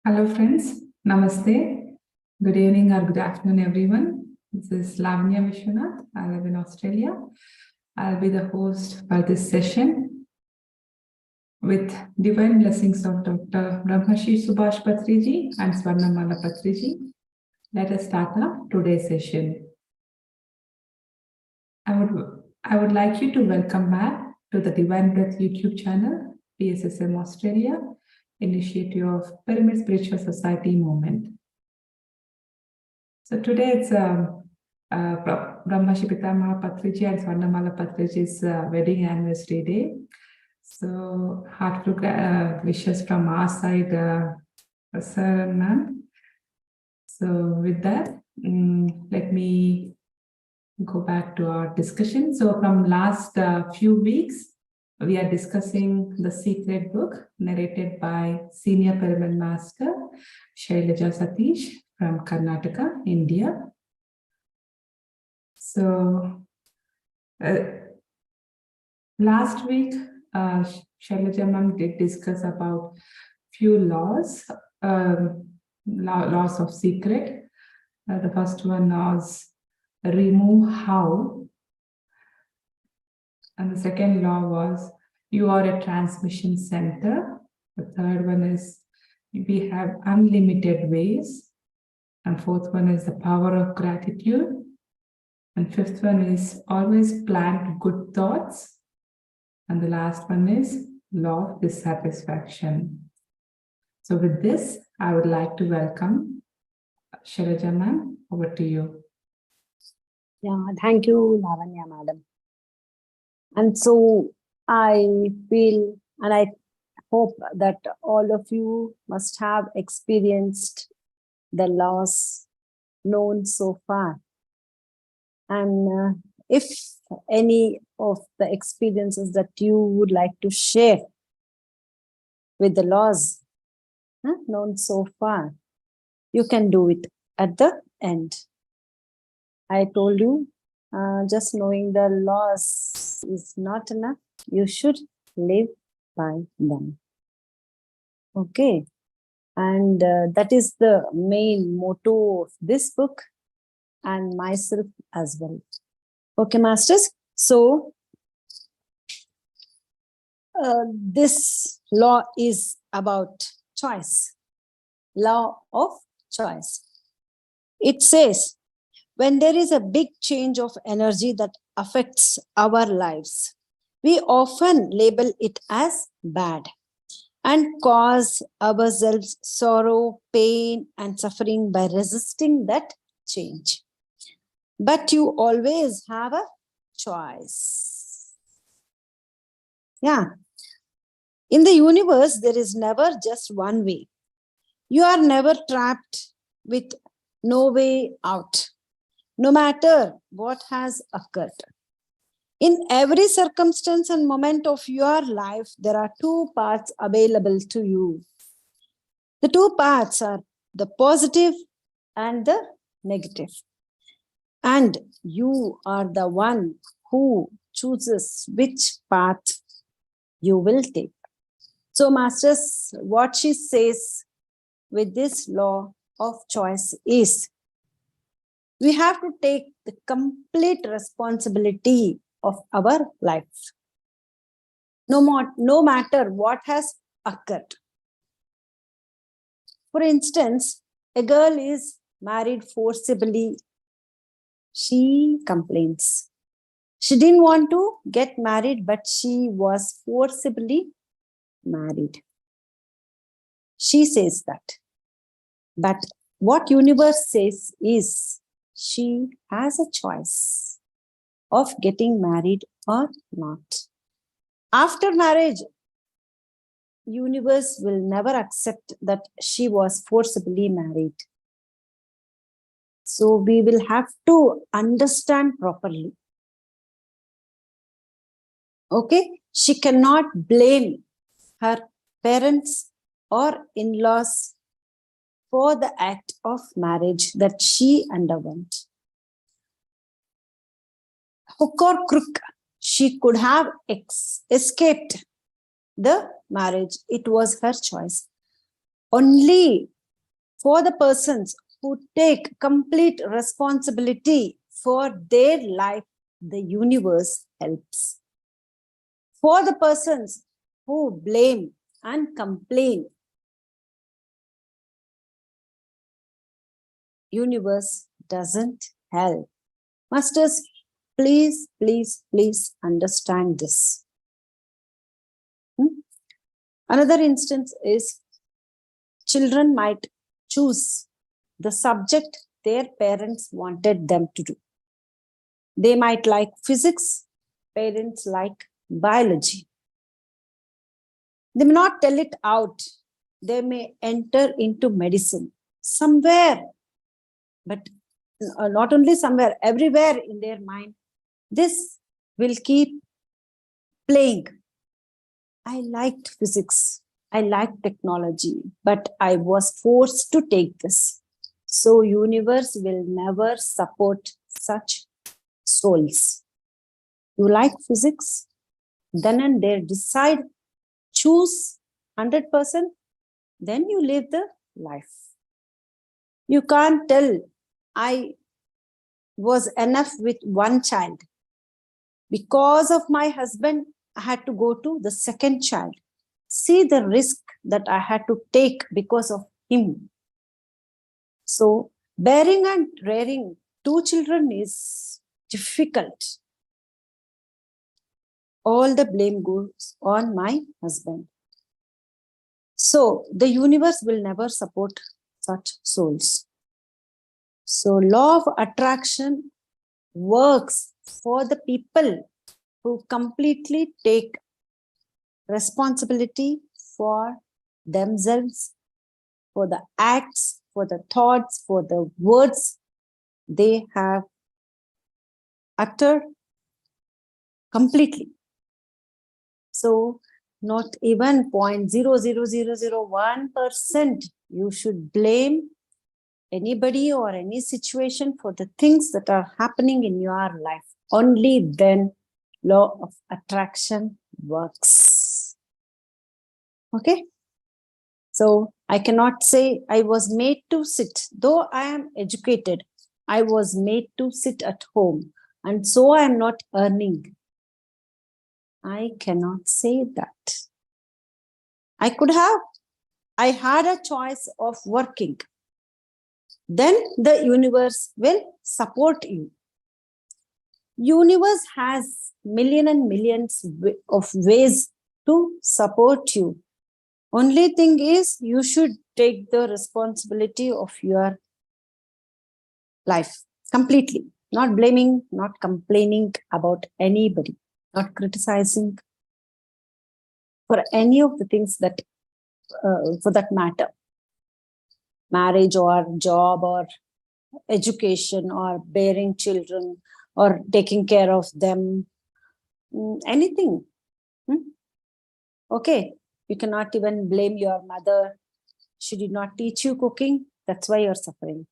Hello friends, Namaste. Good evening or good afternoon everyone. This is Lavanya Vishwanath. I live in Australia. I'll be the host for this session with divine blessings of Dr. Brahmashi Subhash Patriji and Swarnamala Patriji. Let us start now today's session. I would like you to welcome back to the Divine Breath YouTube channel, PSSM Australia, initiative of Pyramid Spiritual Society movement. So today it's Brahmashi Pitamaha Patriji and Swarnamala Patriji's wedding anniversary day. So heartfelt wishes from our side, sir and ma'am. So with that, let me go back to our discussion. So from last few weeks, we are discussing the secret book narrated by Senior Pyramid Master Shylaja Sathish from Karnataka, India. So last week, Shylaja ma'am did discuss about few laws, laws of secret. The first one was remove how. And the second law was you are a transmission center. The third one is we have unlimited ways. And fourth one is the power of gratitude. And fifth one is always plant good thoughts. And the last one is law of dissatisfaction. So with this, I would like to welcome Shylaja ma'am. Over to you. Yeah, thank you, Lavanya madam. And so I feel and I hope that all of you must have experienced the loss known so far. And if any of the experiences that you would like to share with the laws known so far, you can do it at the end. I told you, just knowing the laws is not enough. You should live by them. Okay. And that is the main motto of this book and myself as well. Okay, masters. So this law is about choice. Law of choice. It says, when there is a big change of energy that affects our lives, we often label it as bad and cause ourselves sorrow, pain, and suffering by resisting that change. But you always have a choice. Yeah. In the universe, there is never just one way. You are never trapped with no way out, no matter what has occurred. In every circumstance and moment of your life, there are two paths available to you. The two paths are the positive and the negative. And you are the one who chooses which path you will take. So, masters, what she says with this law of choice is, we have to take the complete responsibility of our life. No matter what has occurred. For instance, a girl is married forcibly. She complains. She didn't want to get married, but she was forcibly married. She says that. But what universe says is, she has a choice of getting married or not. After marriage, universe will never accept that she was forcibly married. So we will have to understand properly. Okay? She cannot blame her parents or in-laws for the act of marriage that she underwent. Hook or crook, she could have escaped the marriage. It was her choice. Only For the persons who take complete responsibility for their life, the universe helps. For the persons who blame and complain, universe doesn't help. Masters, please, please, please understand this. Another instance is children might choose the subject their parents wanted them to do. They might like physics, parents like biology. They may not tell it out. They may enter into medicine somewhere, but not only somewhere, everywhere in their mind. This will keep playing. I liked physics. I liked technology, but I was forced to take this. So universe will never support such souls. You like physics? Then and there decide, choose 100%, then you live the life. You can't tell, I was enough with one child. Because of my husband, I had to go to the second child. See the risk that I had to take because of him. So bearing and rearing 2 children is difficult. All the blame goes on my husband. So the universe will never support such souls. So law of attraction works for the people who completely take responsibility for themselves, for the acts, for the thoughts, for the words they have uttered completely. So not even 0.00001% you should blame anybody or any situation for the things that are happening in your life. Only then law of attraction works. Okay? So I cannot say I was made to sit. Though I am educated, I was made to sit at home, and so I am not earning. I cannot say that. I had a choice of working. Then the universe will support you. Universe has millions and millions of ways to support you. Only thing is, you should take the responsibility of your life completely. Not blaming, not complaining about anybody, not criticizing for any of the things that, for that matter, marriage or job or education or bearing children or taking care of them, anything. Okay, you cannot even blame your mother. She did not teach you cooking. That's why you're suffering.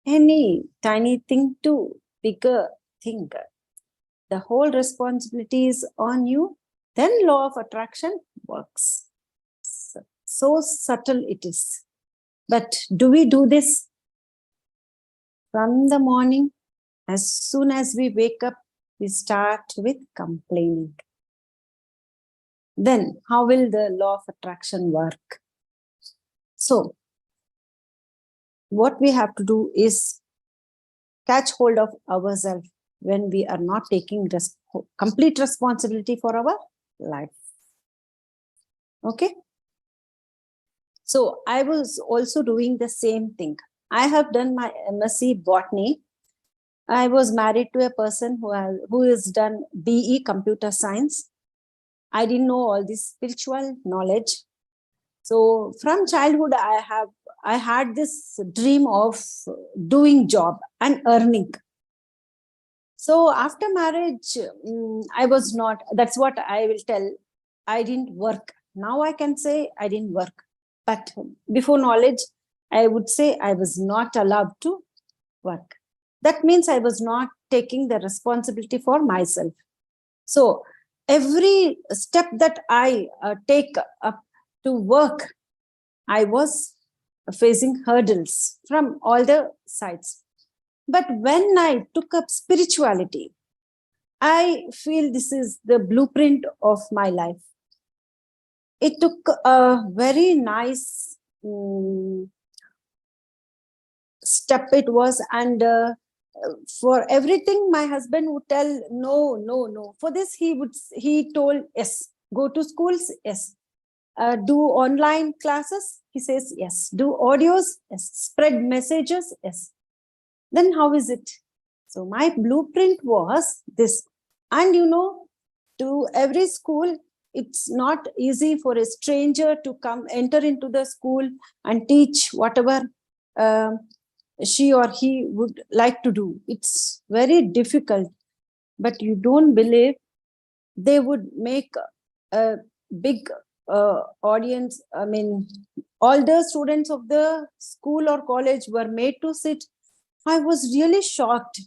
Any tiny thing to bigger thing. The whole responsibility is on you. Then law of attraction works. So subtle it is. But do we do this? From the morning, as soon as we wake up, we start with complaining. Then how will the law of attraction work? So what we have to do is catch hold of ourselves when we are not taking complete responsibility for our life. Okay. So I was also doing the same thing. I have done my MSc Botany. I was married to a person who has done BE Computer Science. I didn't know all this spiritual knowledge. So from childhood, I had this dream of doing job and earning. So after marriage, I was not, that's what I will tell, I didn't work. Now I can say I didn't work. But before knowledge, I would say I was not allowed to work. That means I was not taking the responsibility for myself. So every step that I take up to work, I was facing hurdles from all the sides. But when I took up spirituality, I feel this is the blueprint of my life. It took a very nice step it was, and for everything my husband would tell no, no, no. For this he told yes. Go to schools, yes. Do online classes, he says yes. Do audios, yes. Spread messages, yes. Then how is it? So my blueprint was this. And to every school, it's not easy for a stranger to come enter into the school and teach whatever she or he would like to do. It's very difficult. But you don't believe they would make a big audience. I mean, all the students of the school or college were made to sit. I was really shocked.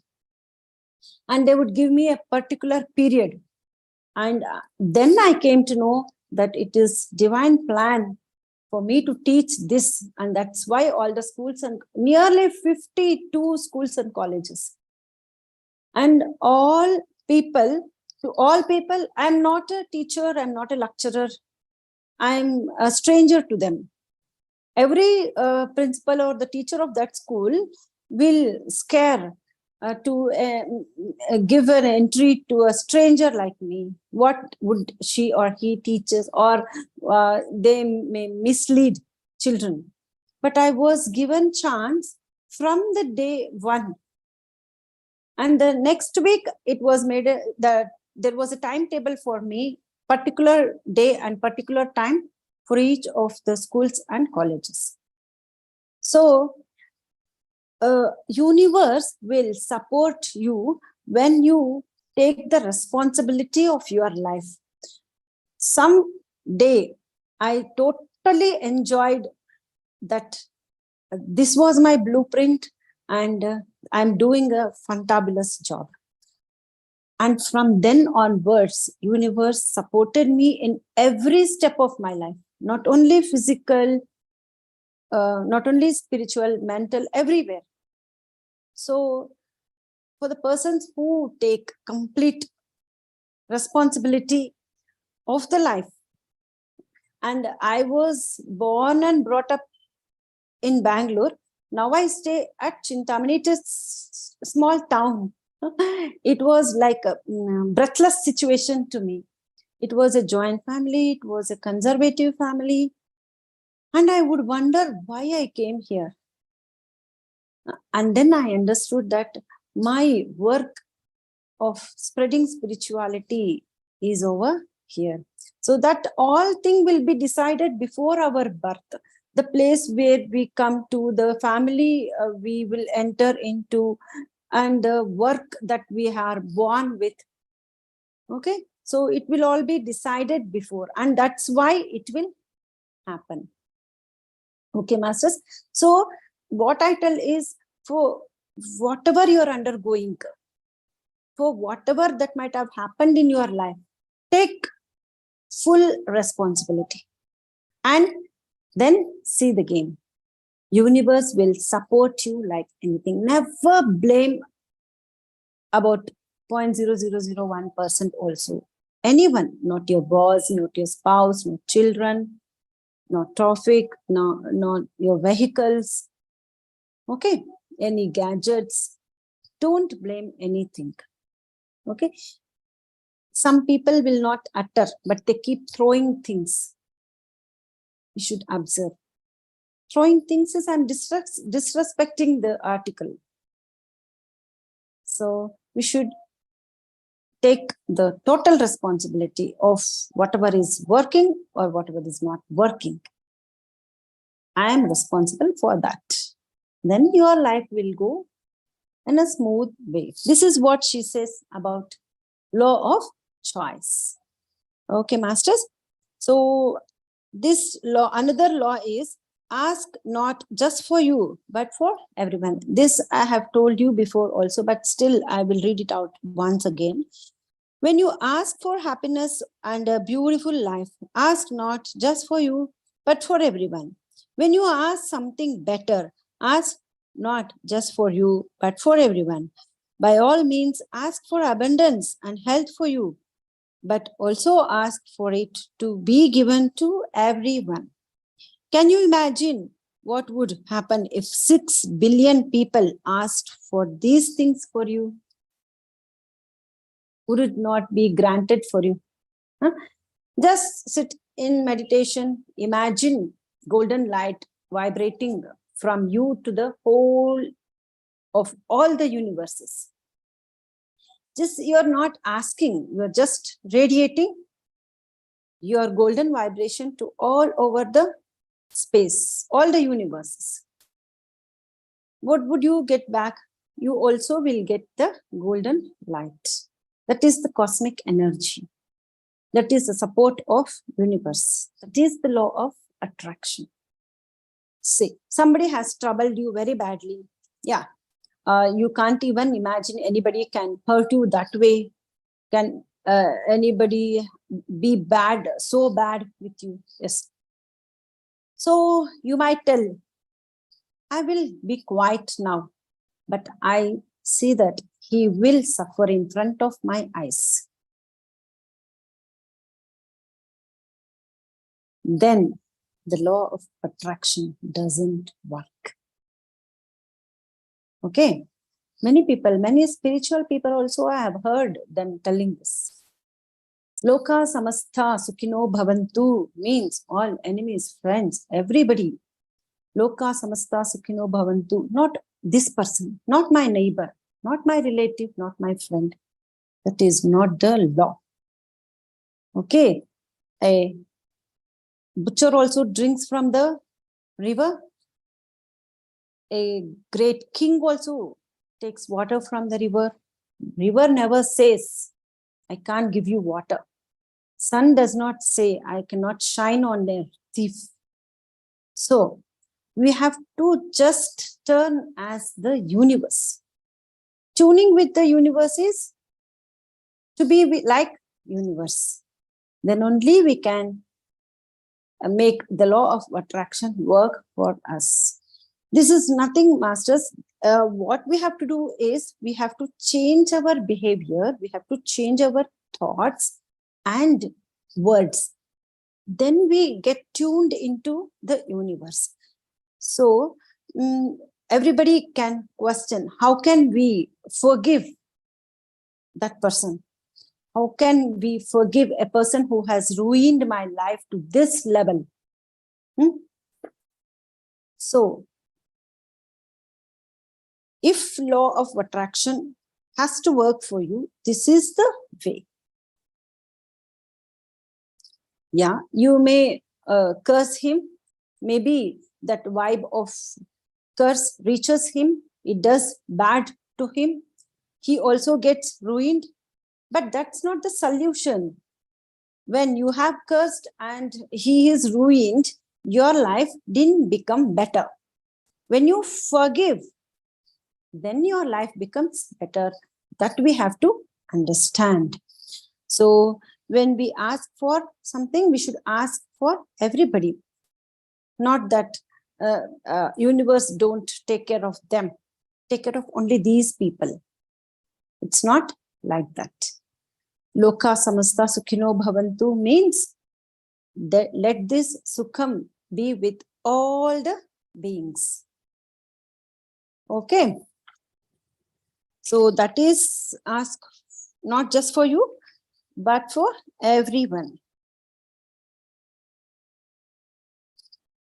And they would give me a particular period. And then I came to know that it is divine plan for me to teach this. And that's why all the schools, and nearly 52 schools and colleges. And to all people, I'm not a teacher, I'm not a lecturer, I'm a stranger to them. Every principal or the teacher of that school will scare to give an entry to a stranger like me. What would she or he teaches, or they may mislead children. But I was given chance from the day one. And the next week, it was made that there was a timetable for me, particular day and particular time for each of the schools and colleges. So, universe will support you when you take the responsibility of your life. Some day, I totally enjoyed that. This was my blueprint, and I'm doing a fantabulous job. And from then onwards, universe supported me in every step of my life, not only physical, not only spiritual, mental, everywhere. So for the persons who take complete responsibility of the life, and I was born and brought up in Bangalore. Now I stay at Chintamani. It is a small town. It was like a breathless situation to me. It was a joint family. It was a conservative family. And I would wonder why I came here. And then I understood that my work of spreading spirituality is over here. So that all thing will be decided before our birth. The place where we come to, the family we will enter into, and the work that we are born with. Okay, so it will all be decided before, and that's why it will happen. Okay, masters. So what I tell is, for whatever you're undergoing, for whatever that might have happened in your life, take full responsibility and then see the game. Universe will support you like anything. Never blame about 0.0001% also. Anyone, not your boss, not your spouse, not children, not traffic, not your vehicles. Okay, any gadgets. Don't blame anything. Okay. Some people will not utter, but they keep throwing things. You should observe. Throwing things is I'm disrespecting the article. So we should take the total responsibility of whatever is working or whatever is not working. I am responsible for that. Then your life will go in a smooth way. This is what she says about law of choice. Okay, masters. So this law, another law is ask not just for you, but for everyone. This I have told you before also, but still I will read it out once again. When you ask for happiness and a beautiful life, ask not just for you, but for everyone. When you ask something better, ask not just for you, but for everyone. By all means, ask for abundance and health for you, but also ask for it to be given to everyone. Can you imagine what would happen if 6 billion people asked for these things for you? Would it not be granted for you? Huh? Just sit in meditation, imagine golden light vibrating from you to the whole of all the universes. Just you're not asking, you're just radiating your golden vibration to all over the space, all the universes. What would you get back? You also will get the golden light. That is the cosmic energy. That is the support of universe. That is the law of attraction. Say, somebody has troubled you very badly. Yeah, you can't even imagine anybody can hurt you that way. Can anybody be bad, so bad with you? Yes. So you might tell, I will be quiet now, but I see that he will suffer in front of my eyes. Then the law of attraction doesn't work. Okay. Many people, many spiritual people also, I have heard them telling this. Loka samastha sukhino bhavantu means all enemies, friends, everybody. Loka samastha sukhino bhavantu, not this person, not my neighbor, not my relative, not my friend. That is not the law. Okay. A butcher also drinks from the river. A great king also takes water from the river. River never says, I can't give you water. Sun does not say, I cannot shine on a thief. So we have to just turn as the universe. Tuning with the universe is to be like universe. Then only we can make the law of attraction work for us. This is nothing, masters. What we have to do is we have to change our behavior. We have to change our thoughts and words. Then we get tuned into the universe. So everybody can question, how can we forgive that person? How can we forgive a person who has ruined my life to this level? So, if law of attraction has to work for you, this is the way. Yeah, you may curse him. Maybe that vibe of curse reaches him. It does bad to him. He also gets ruined. But that's not the solution. When you have cursed and he is ruined, your life didn't become better. When you forgive, then your life becomes better. That we have to understand. So when we ask for something, we should ask for everybody. Not that universe don't take care of them. Take care of only these people. It's not like that. Loka samasta sukhino bhavantu means that let this sukham be with all the beings. Okay. So that is asked not just for you, but for everyone.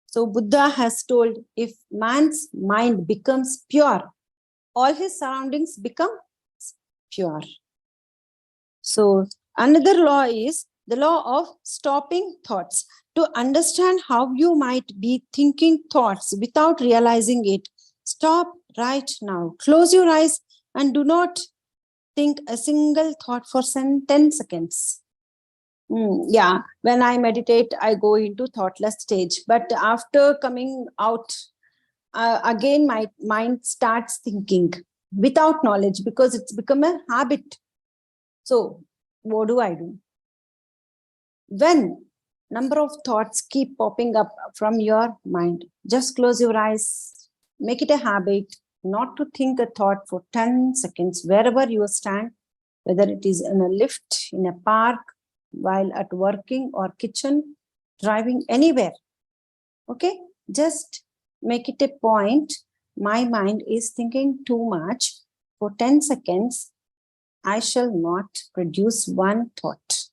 So Buddha has told, if man's mind becomes pure, all his surroundings become pure. So another law is the law of stopping thoughts. To understand how you might be thinking thoughts without realizing it, stop right now. Close your eyes and do not think a single thought for 10 seconds. Yeah, when I meditate, I go into thoughtless stage. But after coming out, again, my mind starts thinking without knowledge because it's become a habit. So what do I do? When number of thoughts keep popping up from your mind. Just close your eyes. Make it a habit not to think a thought for 10 seconds wherever you stand, whether it is in a lift, in a park, while at working or kitchen, driving anywhere. Okay, just make it a point. My mind is thinking too much. For 10 seconds, I shall not produce one thought.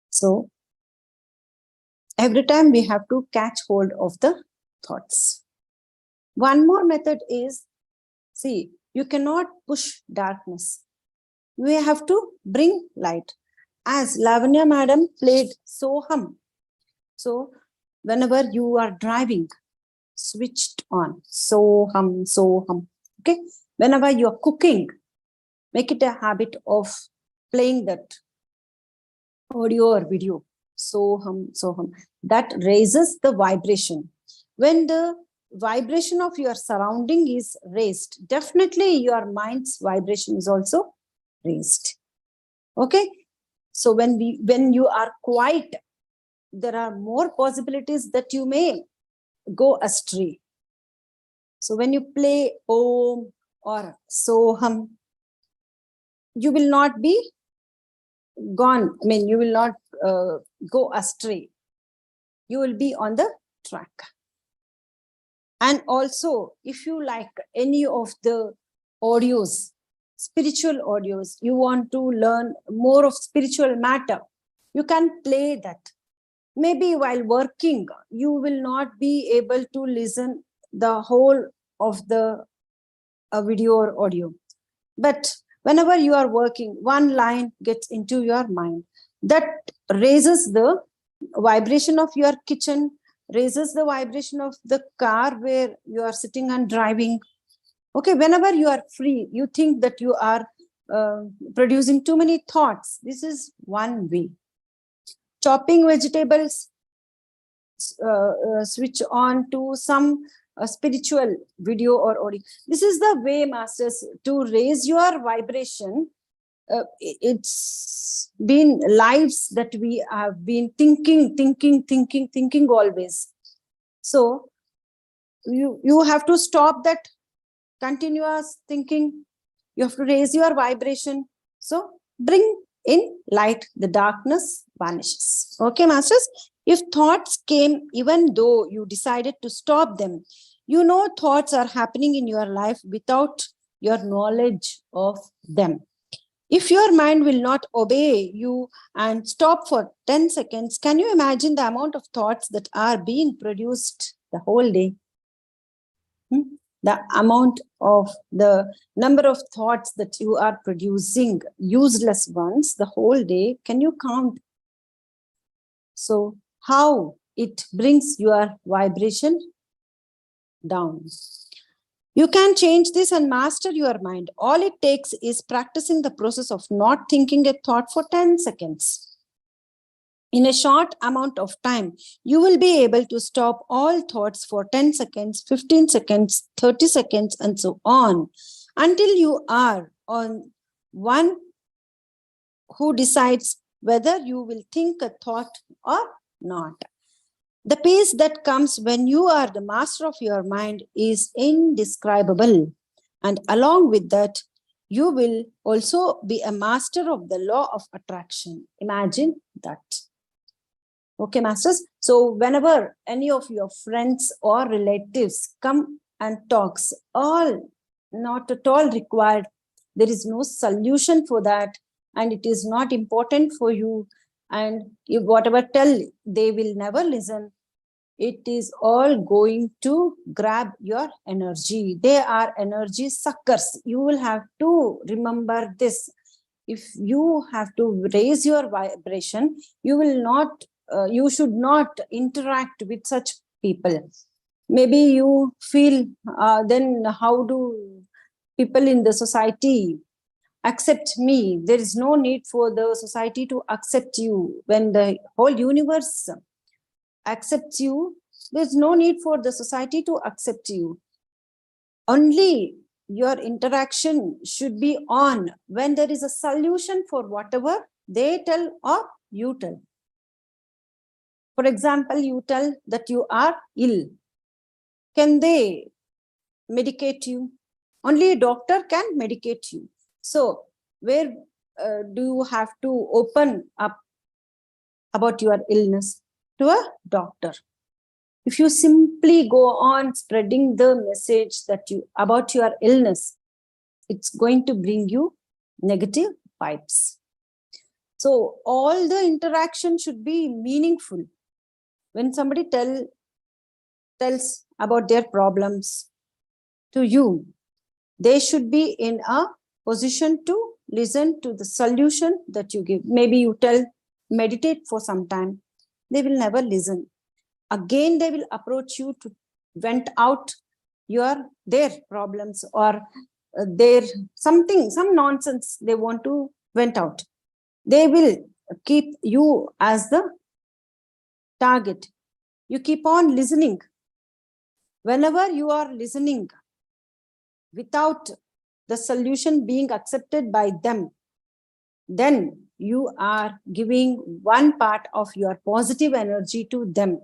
So every time we have to catch hold of the thoughts. One more method is, see, you cannot push darkness. We have to bring light. As Lavanya madam played Soham. So whenever you are driving, switched on Soham, Soham. Okay. Whenever you are cooking, make it a habit of playing that audio or video. Soham, Soham. That raises the vibration. When the vibration of your surrounding is raised, definitely your mind's vibration is also raised. Okay. So when you are quiet, there are more possibilities that you may go astray. So when you play Om or Soham, you will not be gone. I mean, you will not go astray. You will be on the track. And also, if you like any of the audios, spiritual audios, you want to learn more of spiritual matter, you can play that. Maybe while working, you will not be able to listen the whole of the video or audio. But whenever you are working, one line gets into your mind. That raises the vibration of your kitchen, raises the vibration of the car where you are sitting and driving. Okay, whenever you are free, you think that you are producing too many thoughts. This is one way. Chopping vegetables, switch on to some spiritual video or audio. This is the way, masters, to raise your vibration. It's been lives that we have been thinking always. So you have to stop that continuous thinking. You have to raise your vibration. So bring in light, the darkness vanishes. Okay, masters? If thoughts came, even though you decided to stop them, you know thoughts are happening in your life without your knowledge of them. If your mind will not obey you and stop for 10 seconds, can you imagine the amount of thoughts that are being produced the whole day? The amount of the number of thoughts that you are producing, useless ones, the whole day, can you count? So how it brings your vibration down. You can change this and master your mind. All it takes is practicing the process of not thinking a thought for 10 seconds. In a short amount of time, you will be able to stop all thoughts for 10 seconds, 15 seconds, 30 seconds, and so on, until you are on one who decides whether you will think a thought or not. The peace that comes when you are the master of your mind is indescribable. And along with that, you will also be a master of the law of attraction. Imagine that. Okay, masters. So whenever any of your friends or relatives come and talks, all not at all required. There is no solution for that, and it is not important for you. And if whatever tell, they will never listen. It is all going to grab your energy. They are energy suckers. You will have to remember this. If you have to raise your vibration, you will not, you should not interact with such people. Maybe you feel, then how do people in the society accept me? There is no need for the society to accept you. When the whole universe accepts you, there's no need for the society to accept you. Only your interaction should be on when there is a solution for whatever they tell or you tell. For example, you tell that you are ill. Can they medicate you? Only a doctor can medicate you. So where do you have to open up about your illness? To a doctor. If you simply go on spreading the message that you about your illness, it's going to bring you negative vibes. So all the interaction should be meaningful. When somebody tells about their problems to you, they should be in a position to listen to the solution that you give. Maybe you tell, meditate for some time. They will never listen. Again, they will approach you to vent out their problems or their some nonsense they want to vent out. They will keep you as the target. You keep on listening. Whenever you are listening without the solution being accepted by them, then you are giving one part of your positive energy to them.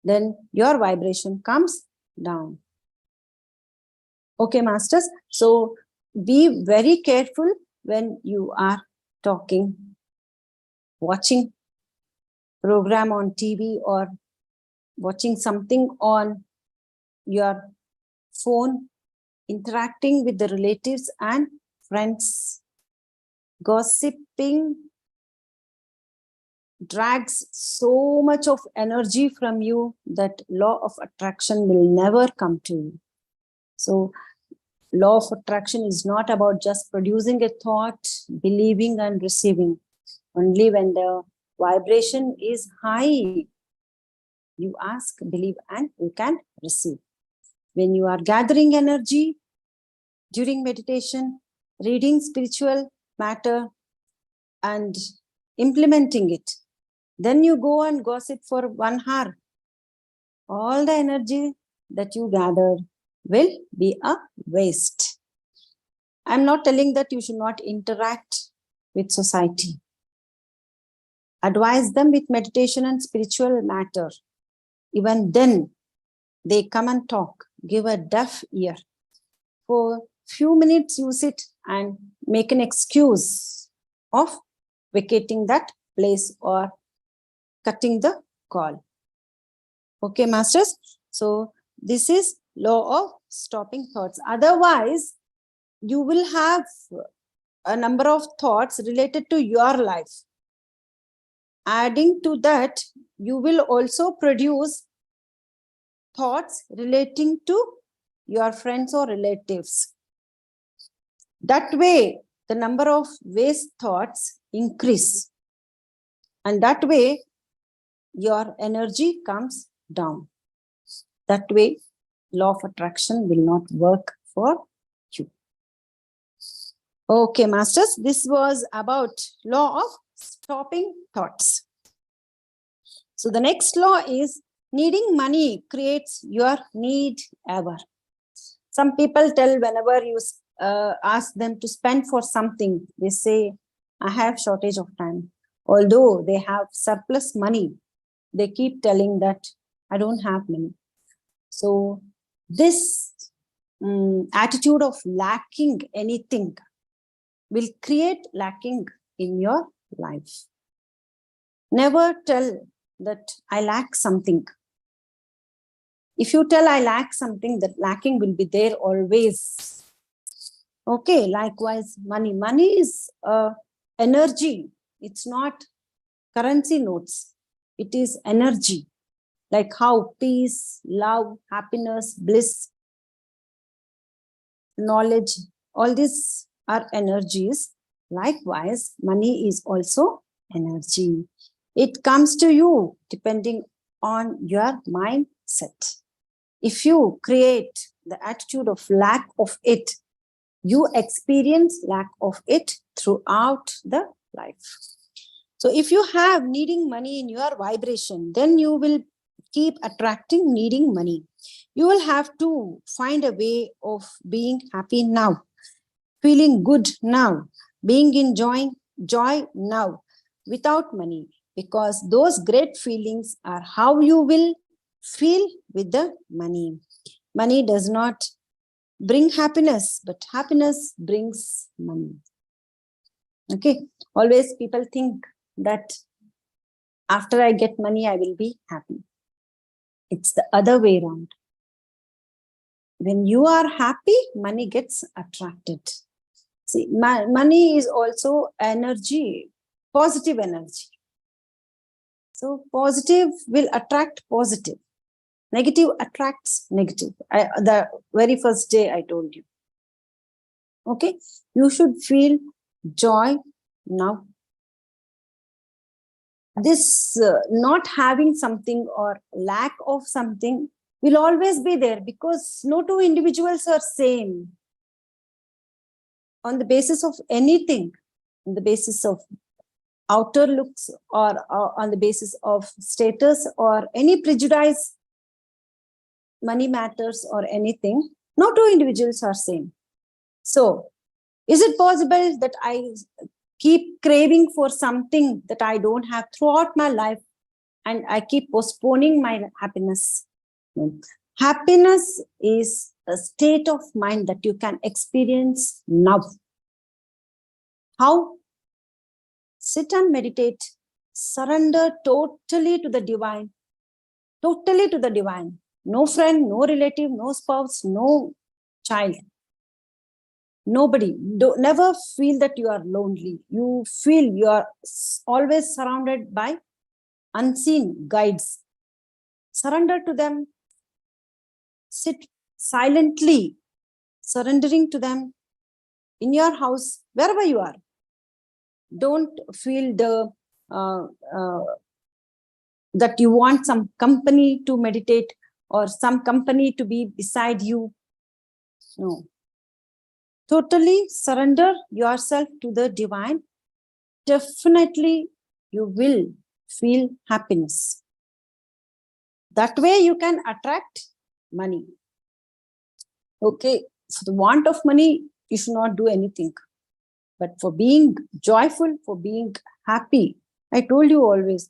Then your vibration comes down. Okay, masters. So be very careful when you are talking, watching program on TV or watching something on your phone, interacting with the relatives and friends. Gossiping drags so much of energy from you that law of attraction will never come to you. So law of attraction is not about just producing a thought, believing and receiving. Only when the vibration is high, you ask, believe, and you can receive. When you are gathering energy during meditation, reading spiritual matter and implementing it, then you go and gossip for 1 hour. All the energy that you gathered will be a waste. I'm not telling that you should not interact with society. Advise them with meditation and spiritual matter. Even then, they come and talk. Give a deaf ear. For few minutes, you sit and make an excuse of vacating that place or cutting the call. Okay, masters. So this is law of stopping thoughts. Otherwise, you will have a number of thoughts related to your life. Adding to that, you will also produce thoughts relating to your friends or relatives. That way, the number of waste thoughts increase. And that way, your energy comes down. That way, law of attraction will not work for you. Okay, masters, this was about law of stopping thoughts. So the next law is needing money creates your need ever. Some people tell whenever you ask them to spend for something, they say, I have shortage of time. Although they have surplus money, they keep telling that I don't have money. So this attitude of lacking anything will create lacking in your life. Never tell that I lack something. If you tell I lack something, that lacking will be there always. Okay, likewise, money. Money is energy. It's not currency notes. It is energy. Like how peace, love, happiness, bliss, knowledge, all these are energies. Likewise, money is also energy. It comes to you depending on your mindset. If you create the attitude of lack of it, you experience lack of it throughout the life. So if you have needing money in your vibration, then you will keep attracting needing money. You will have to find a way of being happy now, feeling good now, being enjoying joy now, without money. because those great feelings are how you will feel with the money. Money does not bring happiness, but happiness brings money. Okay, always people think that after I get money, I will be happy. It's the other way around. When you are happy, money gets attracted. See, money is also energy, positive energy. So positive will attract positive. Negative attracts negative. The very first day I told you. Okay, you should feel joy now. This not having something or lack of something will always be there, because no two individuals are same on the basis of anything, on the basis of outer looks, or on the basis of status or any prejudice, money matters or anything. No two individuals are same. So is it possible that I keep craving for something that I don't have throughout my life, and I keep postponing my happiness? Happiness is a state of mind that you can experience now. How? Sit and meditate. Surrender totally to the divine. Totally to the divine. No friend, no relative, no spouse, no child. Nobody. Never feel that you are lonely. You feel you are always surrounded by unseen guides. Surrender to them. Sit silently, surrendering to them in your house, wherever you are. Don't feel that you want some company to meditate or some company to be beside you. No. Totally surrender yourself to the divine. Definitely you will feel happiness. That way you can attract money. Okay, for the want of money, you should not do anything. But for being joyful, for being happy, I told you always,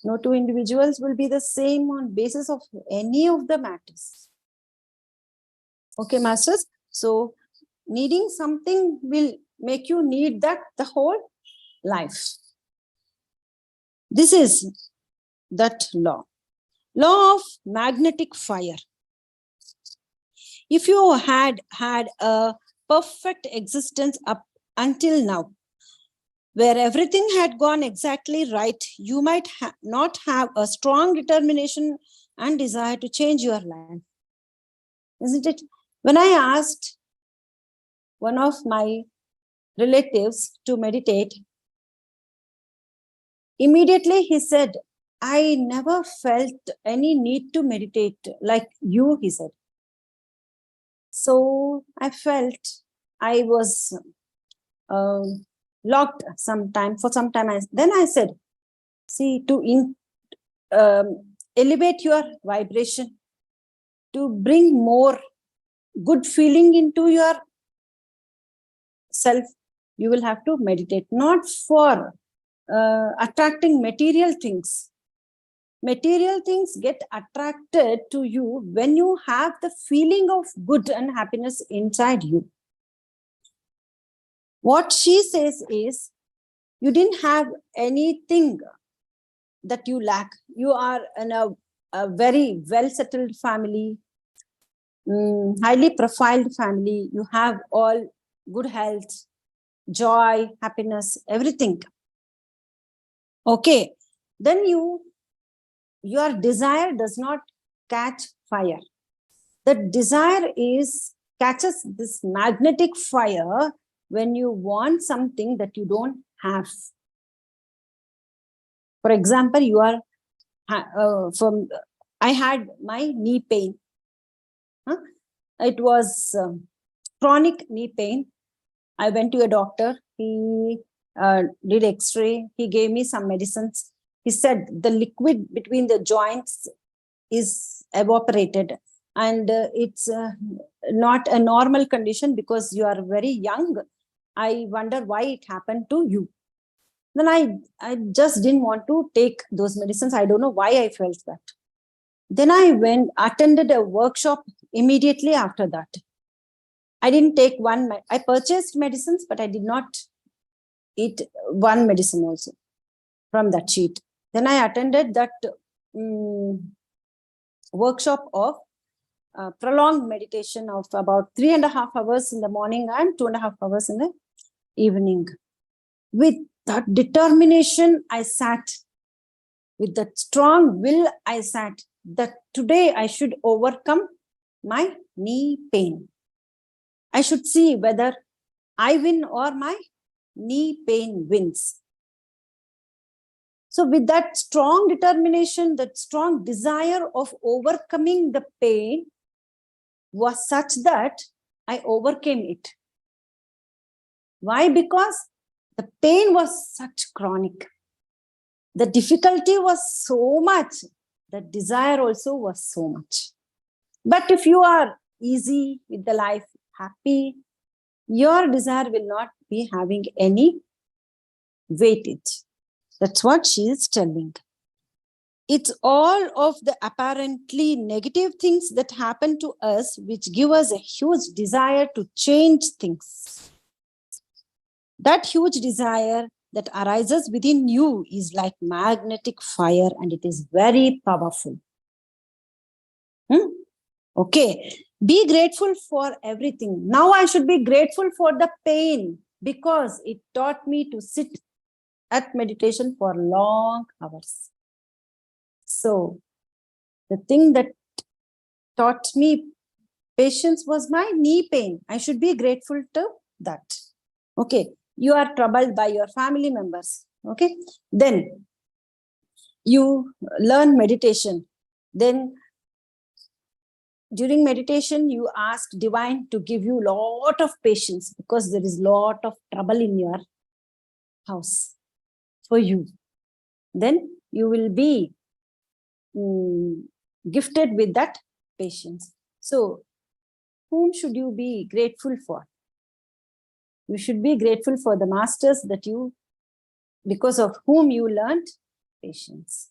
no two individuals will be the same on basis of any of the matters. Okay, masters. So needing something will make you need that the whole life. This is that law. Law of magnetic fire. If you had a perfect existence up until now, where everything had gone exactly right, you might not have a strong determination and desire to change your life. Isn't it? When I asked one of my relatives to meditate, immediately he said, I never felt any need to meditate like you, he said. So I felt I was locked for some time. Then I said, see, to elevate your vibration, to bring more good feeling into your self, you will have to meditate, not for attracting material things. Material things get attracted to you when you have the feeling of good and happiness inside you. What she says is, you didn't have anything that you lack. You are in a very well-settled family, highly profiled family. You have all good health, joy, happiness, everything. Okay, then your desire does not catch fire. The desire catches this magnetic fire when you want something that you don't have. For example, you are I had my knee pain. It was chronic knee pain. I went to a doctor. He did X-ray. He gave me some medicines. He said the liquid between the joints is evaporated, and it's not a normal condition because you are very young. I wonder why it happened to you. Then I just didn't want to take those medicines. I don't know why I felt that. Then I attended a workshop immediately after that. I didn't take I purchased medicines, but I did not eat one medicine also from that sheet. Then I attended that workshop of prolonged meditation of about 3.5 hours in the morning and 2.5 hours in the evening. With that determination, I sat. With that strong will, I sat that today I should overcome my knee pain. I should see whether I win or my knee pain wins. So with that strong determination, that strong desire of overcoming the pain was such that I overcame it. Why? Because the pain was such chronic. The difficulty was so much. The desire also was so much. But if you are easy with the life, happy, your desire will not be having any weightage. That's what she is telling. It's all of the apparently negative things that happen to us which give us a huge desire to change things. That huge desire that arises within you is like magnetic fire, and it is very powerful. Okay, be grateful for everything. Now I should be grateful for the pain because it taught me to sit at meditation for long hours. So the thing that taught me patience was my knee pain. I should be grateful to that. Okay, you are troubled by your family members. Okay, then you learn meditation. Then during meditation, you ask divine to give you lot of patience because there is lot of trouble in your house for you. Then you will be gifted with that patience. So whom should you be grateful for? You should be grateful for the masters that because of whom you learned patience.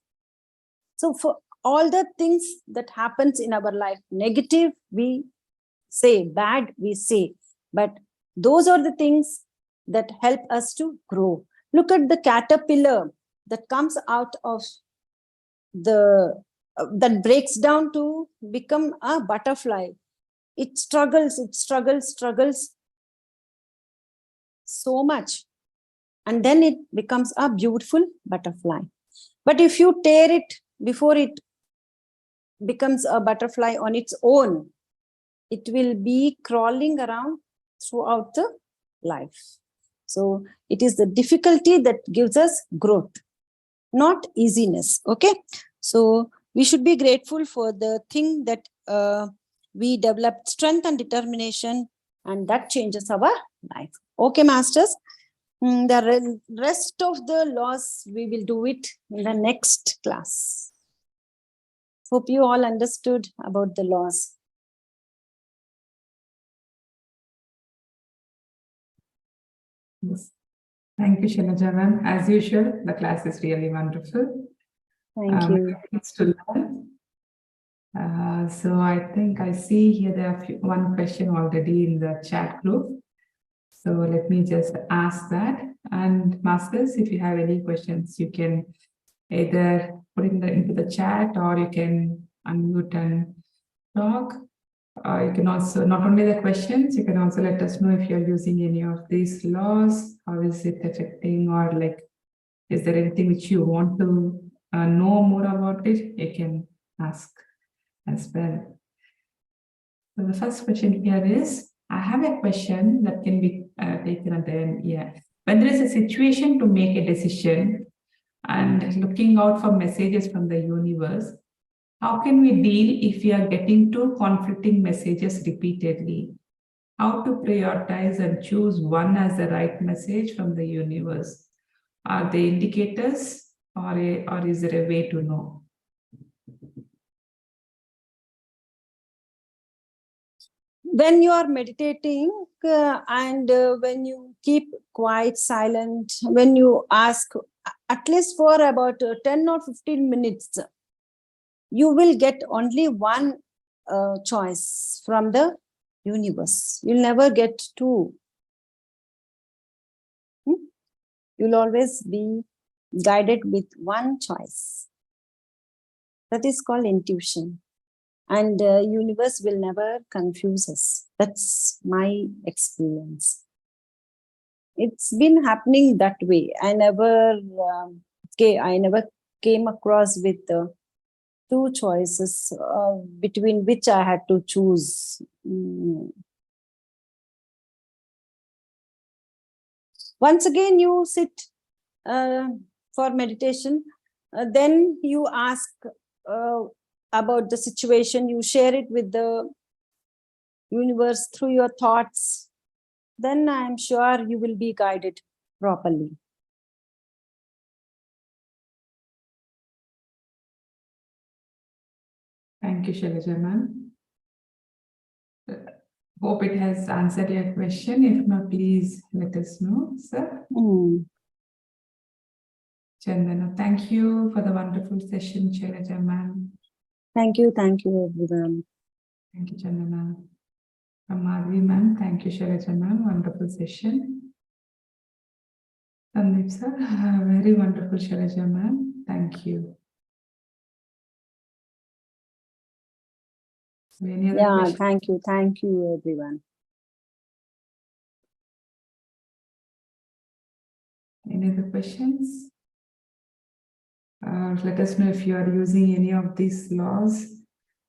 So for all the things that happens in our life, negative we say, bad we say, but those are the things that help us to grow. Look at the caterpillar that comes out of that breaks down to become a butterfly. It struggles so much, and then it becomes a beautiful butterfly. But if you tear it before it becomes a butterfly on its own, it will be crawling around throughout the life. So it is the difficulty that gives us growth, not easiness. Okay, so we should be grateful for the thing that we developed strength and determination, and that changes our life. Okay, masters. The rest of the laws, we will do it in the next class. Hope you all understood about the laws. Yes. Thank you, Shylaja ma'am. As usual, the class is really wonderful. Thank you. It's to learn. So I think I see here there are one question already in the chat group. So let me just ask that. And masters, if you have any questions, you can either put it into the chat, or you can unmute and talk. You can also, not only the questions, you can also let us know if you're using any of these laws, how is it affecting, or like, is there anything which you want to know more about it? You can ask as well. So the first question here is, I have a question that can be taken at the end. Yeah. When there is a situation to make a decision and looking out for messages from the universe, how can we deal if we are getting two conflicting messages repeatedly? How to prioritize and choose one as the right message from the universe? Are they indicators, or is there a way to know? when you are meditating and when you keep quiet, silent, when you ask at least for about 10 or 15 minutes, you will get only one choice from the universe. You'll never get two. You'll always be guided with one choice. That is called intuition. And universe will never confuse us. That's my experience. It's been happening that way. I never came across with two choices between which I had to choose. Once again, you sit for meditation, then you ask about the situation, you share it with the universe through your thoughts, then I'm sure you will be guided properly. Thank you, Shylaja ma'am. Hope it has answered your question. If not, please let us know, sir. Chandana, thank you for the wonderful session, Shylaja ma'am. Thank you everyone. Thank you, Chandana. Madhvi ma'am, thank you, Shylaja ma'am. Wonderful session. Sandeep sir, very wonderful, Shylaja ma'am. Thank you. So any other questions? Thank you everyone. Any other questions? Let us know if you are using any of these laws.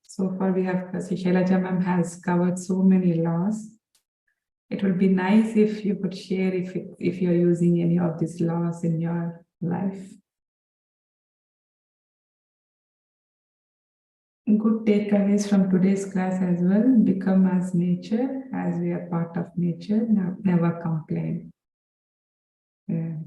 So far we have, Shylaja ma'am has covered so many laws. It would be nice if you could share if you're using any of these laws in your life. Good takeaways from today's class as well. Become as nature, as we are part of nature. Never complain. Yeah.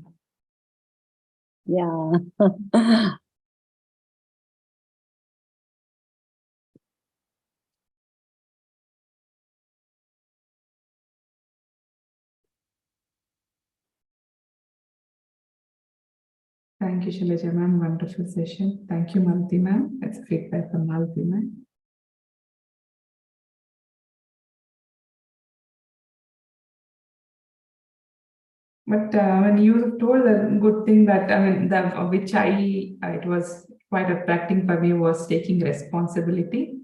Thank you, Shylaja ma'am. Wonderful session. Thank you, Malti ma'am. That's feedback from Malti ma'am. But when you told a good thing that, I mean, which it was quite attracting for me was taking responsibility.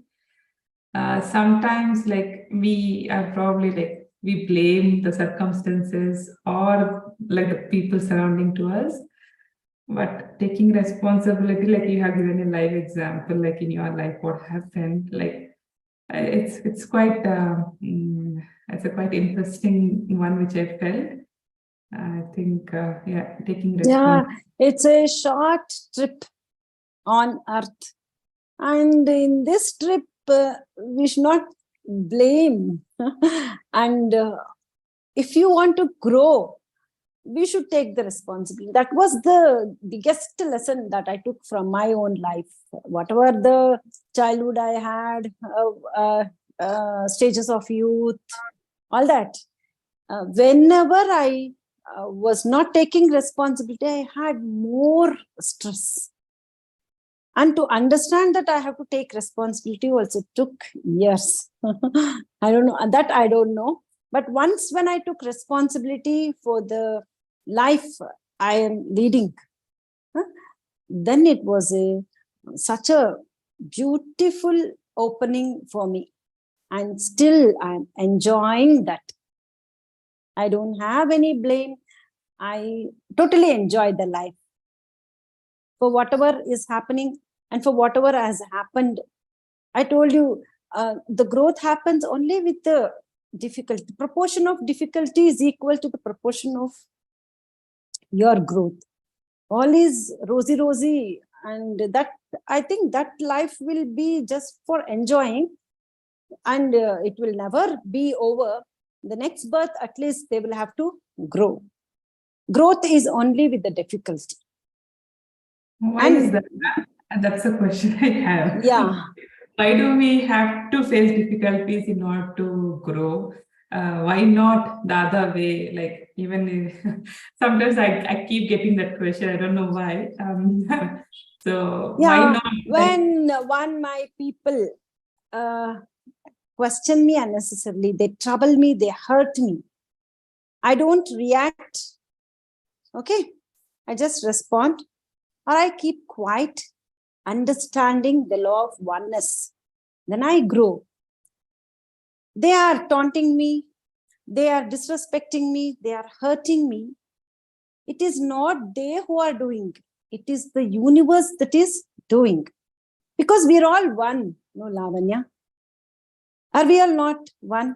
Sometimes like we are probably like, we blame the circumstances or like the people surrounding to us. But taking responsibility, like you have given a live example, like in your life, what happened, like it's quite, it's a quite interesting one, which I felt. I think, yeah, taking responsibility. Yeah, it's a short trip on Earth. And in this trip, we should not blame. And if you want to grow, we should take the responsibility. That was the biggest lesson that I took from my own life. Whatever the childhood I had, stages of youth, all that. Whenever I was not taking responsibility, I had more stress. And to understand that I have to take responsibility also took years. I don't know, that I don't know. But once when I took responsibility for the life I am leading, then it was such a beautiful opening for me. And still I'm enjoying that. I don't have any blame. I totally enjoy the life. For whatever is happening and for whatever has happened, I told you, the growth happens only with the difficulty. The proportion of difficulty is equal to the proportion of your growth. All is rosy, and that I think that life will be just for enjoying, and it will never be over. The next birth, at least they will have to grow. Growth is only with the difficulty. Why is that? And that's a question I have. Yeah. Why do we have to face difficulties in order to grow? Why not the other way? Like even sometimes I keep getting that question. I don't know why. So why Yeah, not? Like, when my people question me unnecessarily, they trouble me, they hurt me, I don't react. Okay, I just respond, or I keep quiet, understanding the law of oneness. Then I grow. They are taunting me, they are disrespecting me, they are hurting me. It is not they who are doing, it is the universe that is doing. Because we are all one, no, Lavanya? Are we all not one?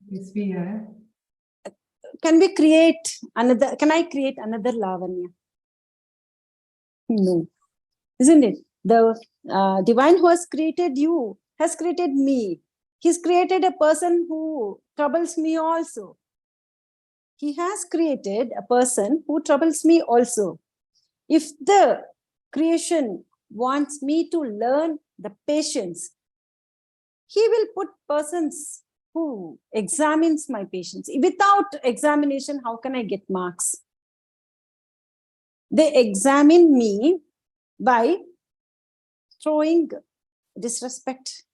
yes, we are. Can I create another Lavanya? No, isn't it? The divine who has created you has created me. He's created a person who troubles me also. He has created a person who troubles me also. If the creation wants me to learn the patience, he will put persons who examines my patience. Without examination, how can I get marks? They examine me by throwing disrespect,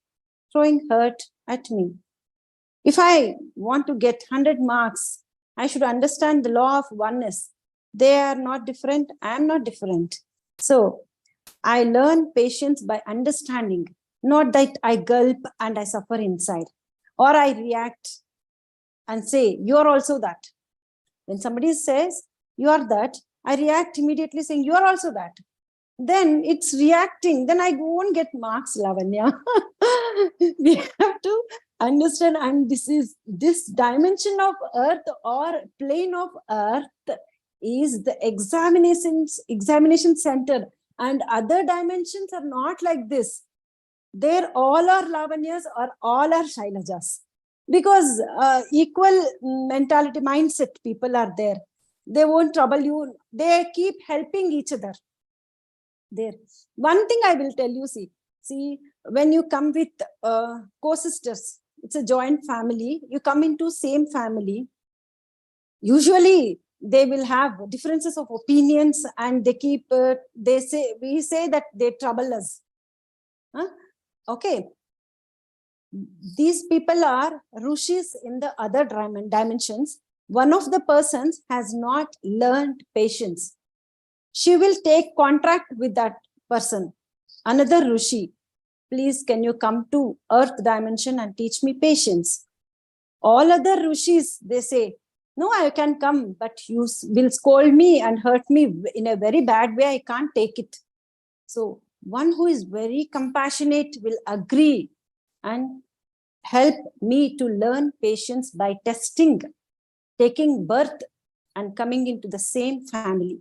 throwing hurt at me. If I want to get 100 marks, I should understand the law of oneness. They are not different, I am not different. So I learn patience by understanding, not that I gulp and I suffer inside, or I react and say, you are also that. When somebody says, you are that, I react immediately saying, you are also that. Then it's reacting. Then I won't get marks, Lavanya. We have to understand, and this dimension of earth or plane of earth is the examination center, and other dimensions are not like this. They're all are Lavanyas or all are Shylajas, because equal mentality mindset people are there. They won't trouble you. They keep helping each other there. One thing I will tell you, see, when you come with co-sisters, it's a joint family, you come into same family, usually they will have differences of opinions, and they keep we say that they trouble us. Huh? Okay, these people are rishis in the other dimensions. One of the persons has not learned patience. She will take contract with that person. Another rishi, please can you come to earth dimension and teach me patience? All other rishis, they say, no, I can come, but you will scold me and hurt me in a very bad way. I can't take it. So one who is very compassionate will agree and help me to learn patience by testing, taking birth and coming into the same family.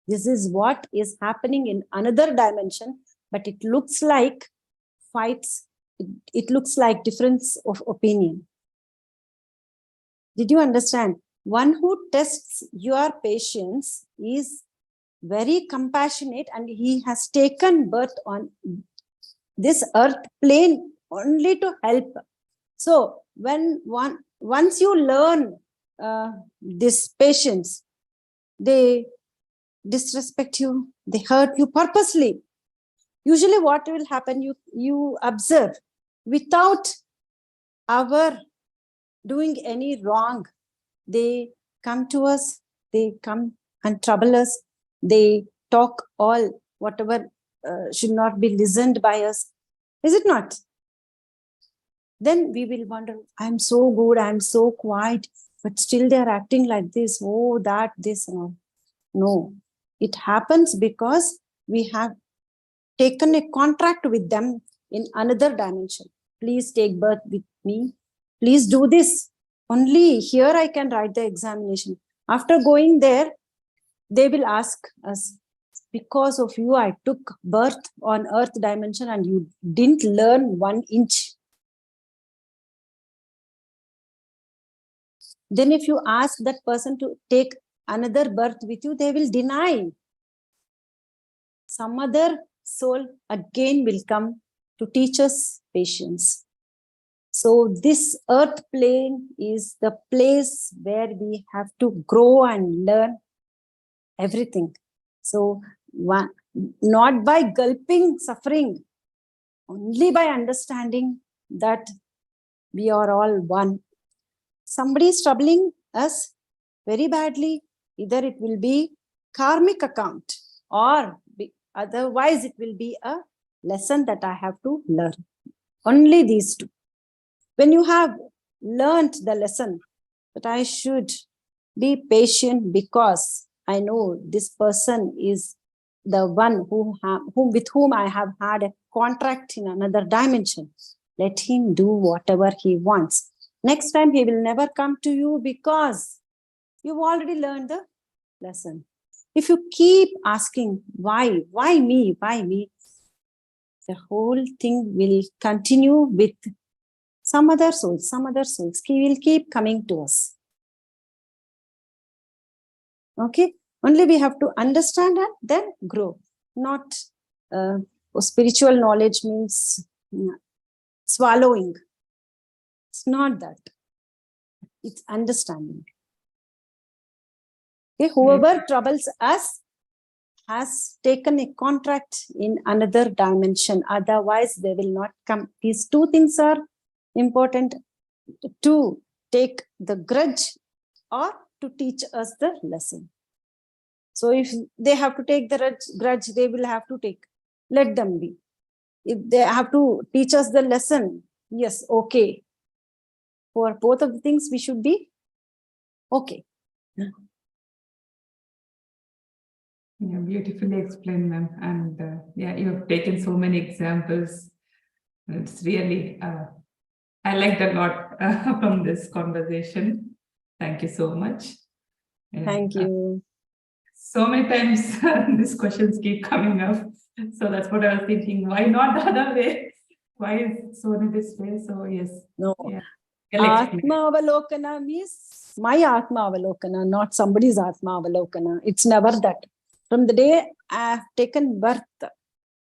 This is what is happening in another dimension, but it looks like fights. It looks like difference of opinion. Did you understand? One who tests your patience is very compassionate, and he has taken birth on this earth plane only to help. So when once you learn this patience, they disrespect you, they hurt you purposely. Usually what will happen, you observe, without our doing any wrong, they come to us, they come and trouble us, they talk all whatever should not be listened by us. Is it not? Then we will wonder, I'm so good, I'm so quiet, but still they are acting like this, oh, that, this, and all. No, it happens because we have taken a contract with them in another dimension. Please take birth with me. Please do this. Only here I can write the examination. After going there, they will ask us, because of you, I took birth on earth dimension and you didn't learn 1 inch. Then if you ask that person to take another birth with you, they will deny. Some other soul again will come to teach us patience. So this earth plane is the place where we have to grow and learn everything. So not by gulping suffering, only by understanding that we are all one. Somebody is troubling us very badly, either it will be karmic account or otherwise it will be a lesson that I have to learn. Only these two. When you have learned the lesson that I should be patient because I know this person is the one with whom I have had a contract in another dimension. Let him do whatever he wants. Next time he will never come to you because you've already learned the lesson. If you keep asking, why me, the whole thing will continue with some other souls. He will keep coming to us. Okay, only we have to understand and then grow. Not spiritual knowledge means swallowing. It's not that. It's understanding. Okay, whoever troubles us has taken a contract in another dimension. Otherwise, they will not come. These two things are important: to take the grudge or to teach us the lesson. So if they have to take the grudge, they will have to take. Let them be. If they have to teach us the lesson, yes, okay. For both of the things, we should be okay. Yeah, beautifully explained, ma'am. And yeah, you have taken so many examples. It's really, I liked a lot from this conversation. Thank you so much. Thank you. So many times these questions keep coming up. So that's what I was thinking. Why not the other way? Why is it so in this way? So yes. No. Yeah. Atma Avalokana means my Atma Avalokana, not somebody's Atma Avalokana. It's never that. From the day I have taken birth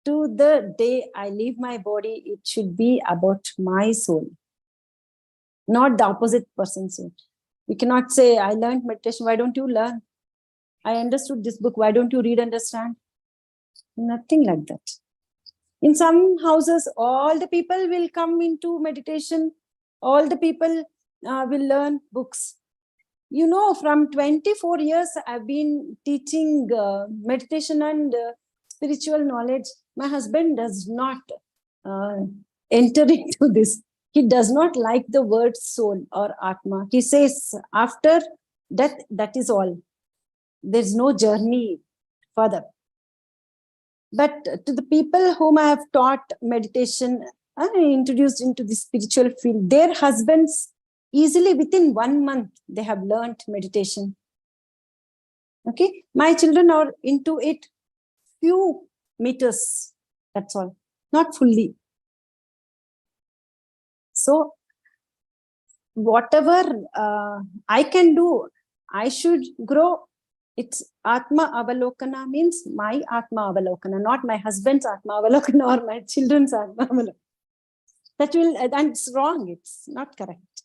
to the day I leave my body, it should be about my soul, not the opposite person's soul. We cannot say, I learned meditation, why don't you learn? I understood this book, why don't you read, understand? Nothing like that. In some houses, all the people will come into meditation, all the people will learn books. You know, from 24 years, I've been teaching meditation and spiritual knowledge. My husband does not enter into this. He does not like the word soul or Atma. He says, after death, that is all. There's no journey further. But to the people whom I have taught meditation, introduced into the spiritual field, their husbands, easily within 1 month, they have learned meditation. Okay, my children are into it few meters, that's all, not fully. So whatever I can do, I should grow. It's Atma Avalokana means my Atma Avalokana, not my husband's Atma Avalokana or my children's Atma Avalokana. That will, and it's wrong, it's not correct.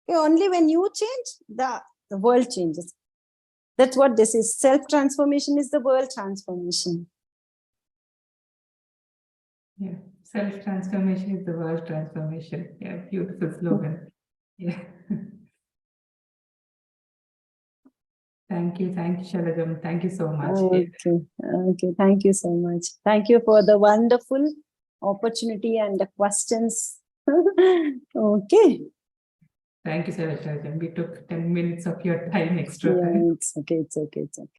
Okay, only when you change, the world changes. That's what this is. Self-transformation is the world transformation. Yeah, self-transformation is the world transformation. Yeah, beautiful slogan. Yeah. Thank you, Shylaja. Thank you so much. Okay, thank you so much. Thank you for the wonderful opportunity and the questions. Okay. Thank you, Shylaja. We took 10 minutes of your time extra. Yeah, it's okay.